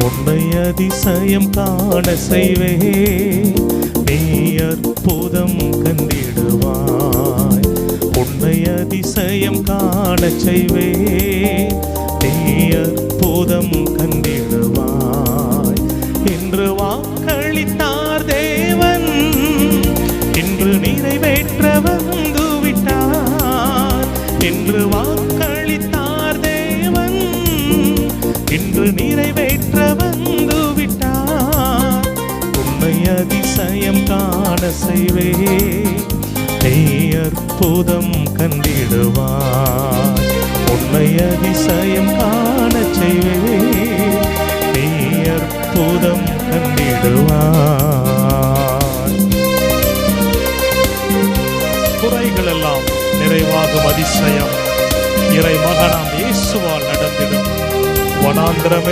உன்னை அதிசயம் காண செய்வே, நீ அற்புதம் கண்டிடுவாய். உன்னை அதிசயம் காண செய்வே, நீ அற்புதம் கண்டிடுவாய். என்று வாக்களித்தார் தேவன், இன்று நிறைவேற்ற வந்து விட்டார். என்று வாக்களித்தார் தேவன், இன்று நிறைவேற்ற வந்து விட்டார். உன்னை அதிசயம் காண செய்வே, நீ அற்புதம் கண்டிடுவாய். உன்னை அதிசயம் காண செய்வே, நீ அற்புதம் கண்டிடுவாய். குறைகள் எல்லாம் நிறைவாகும் அதிசயம் இறை மகனாம் இயேசுவால் நடந்திடும். வனாந்திரமே